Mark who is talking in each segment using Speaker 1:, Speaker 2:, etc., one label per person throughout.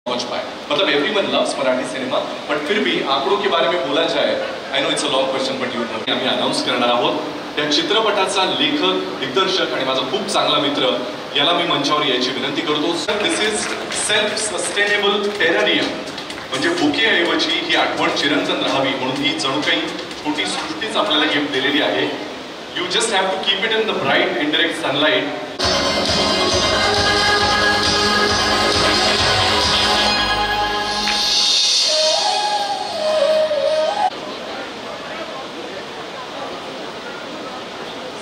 Speaker 1: पहुंच पाए। मतलब everyone loves Marathi cinema, but फिर भी आंकड़ों के बारे में बोला जाए, I know it's a long question but you know, आम्ही अनाउन्स करणार आहोत त्या चित्रपटाचा लेखक, दिग्दर्शक आणि माझा खूप चांगला मित्र याला मी मंचावर यायची विनंती करतो. दिस इज सेल्फ सस्टेनेबल टेररियम, म्हणजे बुकेऐवजी ही आठवण चिरंतन राहावी म्हणून ही जणू काही छोटी सृष्टीच आपल्याला गिफ्ट दिलेली आहे. You just have to keep it in the bright indirect sunlight.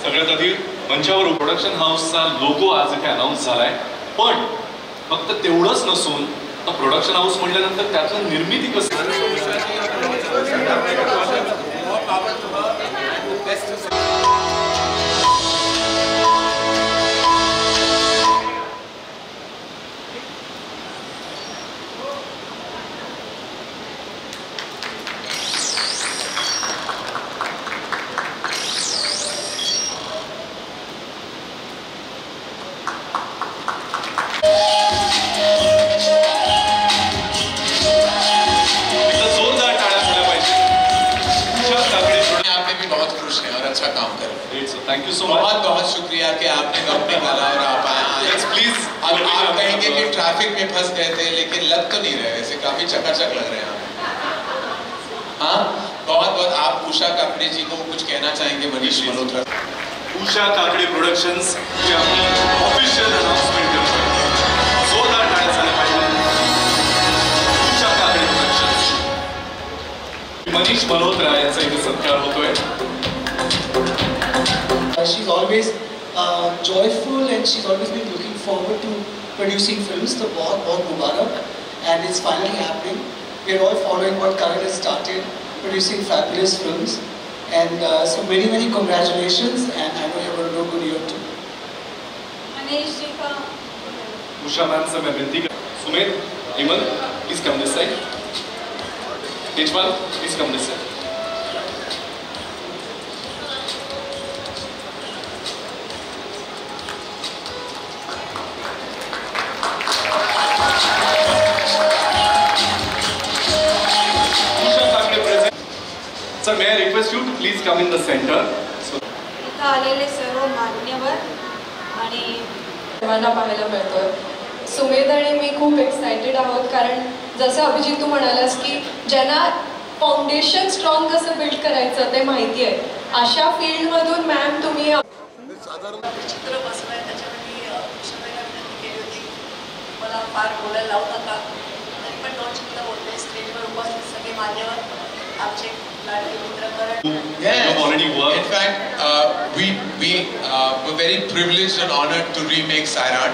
Speaker 1: सगळ्यात आधी मंचावर प्रोडक्शन हाऊसचा लोगो आज इथे अनाउन्स झालाय, पण फक्त तेवढंच नसून प्रोडक्शन हाऊस म्हटल्यानंतर त्यातलं निर्मिती कसं
Speaker 2: अच्छा काम कर रहे हैं.
Speaker 1: Thank you so much.
Speaker 2: बहुत बहुत शुक्रिया कि आपने वक्त निकाला और आप आए.
Speaker 1: प्लीज.
Speaker 2: अब आप कहेंगे कि ट्रैफिक में फंस गए थे, लेकिन लग तो नहीं रहे, वैसे काफी चकाचक लग रहे हैं आप. हाँ, बहुत बहुत. आप उषा काकड़े जी को कुछ कहना चाहेंगे? मनीष मल्होत्रा.
Speaker 1: उषा काकड़े प्रोडक्शंस ची आपली ऑफिशियल अनाउन्समेंट करतोय. जोरदार टाळ्या झाल्या पाहिजे. उषा काकड़े प्रोडक्शंस, मनीष मल्होत्रा यांचा इथे सत्कार होतोय.
Speaker 3: She's always joyful and she's always been looking forward to producing films. The Bahut Mubarak, and it's finally happening. We're all following what Karan has started, producing fabulous films, and so many congratulations, and I know you're going to do good here too.
Speaker 4: Manish ji ka
Speaker 1: Usha ma'am se main binti kar. Sumit, Iman, please come this side. Tejpal, please come this side. Sir, may I request you to please come in the center.
Speaker 4: इथं आलेले सर्व मान्यवर आणि
Speaker 5: सर्वांना पाहायला मिळतोय. सुमेध आणि मी खूप एक्साइटेड आहोत, कारण जसं अभिजित तू म्हणालास की ज्यांना फाउंडेशन स्ट्रॉंग कसं बिल्ड करायचं ते माहिती आहे, अशा फील्डमधून मॅम तुम्ही
Speaker 6: चित्र बसवलंय त्याच्यामध्ये उषाबाईला विनंती केली होती मला फार बोलायला लावू नका, तरी पण 2 शब्द बोलते. स्टेजवर उपस्थित सगळे मान्यवर, आमचे लाडके मित्र करण.
Speaker 2: In fact, we were very privileged and honored to remake Sairat,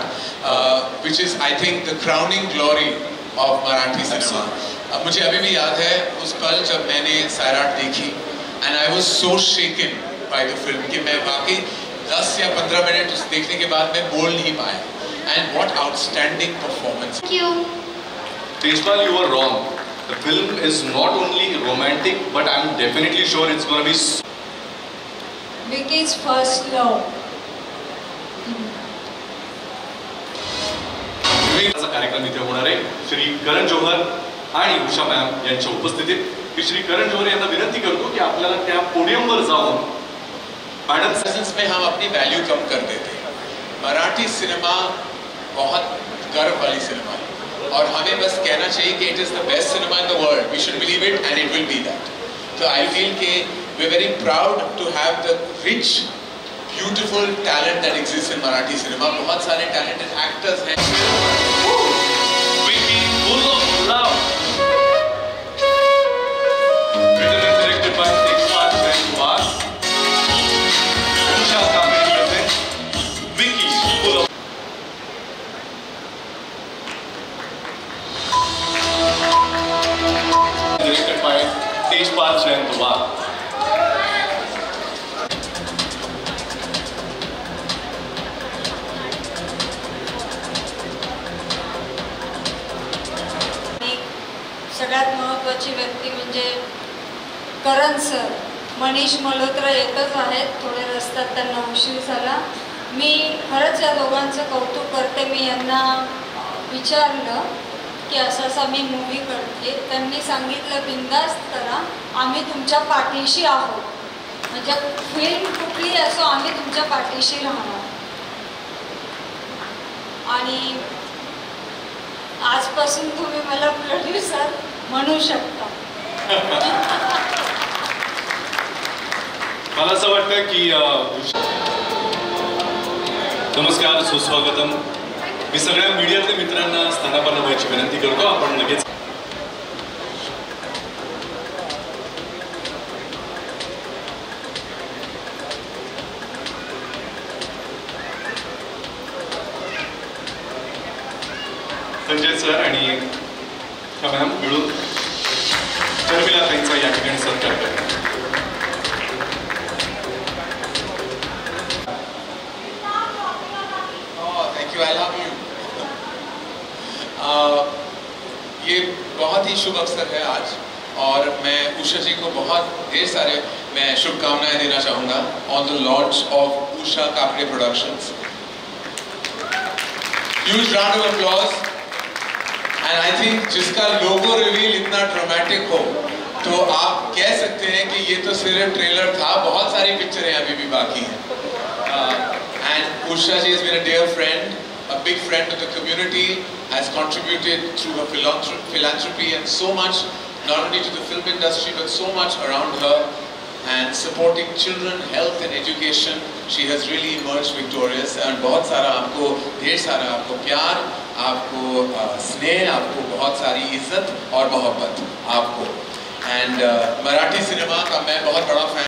Speaker 2: which is, I think, the crowning glory of Marathi cinema. मुझे अभी भी याद है उस पल जब मैंने Sairat देखी, and I was so shaken by the film कि मैं वाकई 10 या 15 मिनट उस देखने के बाद मैं बोल नहीं पाया. And what outstanding performance!
Speaker 4: Thank you.
Speaker 1: Tejpal, you were wrong. The film is not only romantic, but I'm definitely sure it's going to be
Speaker 4: Vicky's first love.
Speaker 1: विवेकाचा कार्यक्रम इथे होणार आहे. श्री करण जोहर आणि उषा मॅम यांच्या उपस्थितीत मी श्री करण जोहर यांना विनंती करतो की आपल्याला त्या पोडियमवर जाऊन मॅडम
Speaker 2: सेशंस में हम अपनी वैल्यू कम कर देते हैं. मराठी सिनेमा बहुत गर्व वाली सिनेमा है और हमें बस कहना चाहिए कि it is the best cinema in the world. We should believe it and it will be that. So I feel कि we're very proud to have the rich, beautiful talent that exists in Marathi cinema. बहुत सारे talented actors हैं.
Speaker 1: Vicky, full of love. Written and directed by Tejpal Jain. Usha Kakade presents Vicky, full of directed by Tejpal Jain.
Speaker 4: सगळ्यात महत्त्वाची व्यक्ती म्हणजे करण sir. Manish Malhotra येतच आहेत, थोडे रस्त्यात त्यांना उशीर झाला. मी खरंच या दोघांचं कौतुक करते. मी यांना विचारलं की असं असं मी मूवी करते. त्यांनी सांगितलं बिंदास्त करा, आम्ही तुमच्या पाठीशी आहोत. म्हणजे फिल्म कुठली असो आम्ही तुमच्या पाठीशी राहणार. आणि आजपासून तुम्ही मला प्रोड्युसर म्हणू शकता.
Speaker 1: मला असं वाटतं की नमस्कार, सुस्वागतम. मी सगळ्या मीडियातल्या मित्रांना स्थानापन्न व्हायची विनंती करतो. आपण लगेच संजय सर आणि मॅम मिळून शर्मिला ताईंचा या ठिकाणी सत्कार करतो.
Speaker 2: Thank you, I love you. ये बहुत ही शुभ अवसर है आज और मैं उषा जी को बहुत ढेर सारे मैं शुभकामनाएं देना चाहूँगा on the launch of Usha Kapde Productions. Huge round of applause. And I think जिसका लोगो रिवील इतना ड्रामेटिक हो तो आप कह सकते हैं कि ये तो सिर्फ ट्रेलर था, बहुत सारी पिक्चरें अभी भी बाकी हैं. And Usha ji has been a dear friend, a big friend of the community, has contributed through her philanthropy and so much, not only to the film industry but so much around her, and supporting children, health and education. She has really emerged victorious. And बहुत सारा आपको, ढेर सारा आपको प्यार, आपको स्नेह, आपको बहुत सारी इज्जत और मोहब्बत आपको. And मराठी सिनेमा का मैं बहुत बड़ा फैन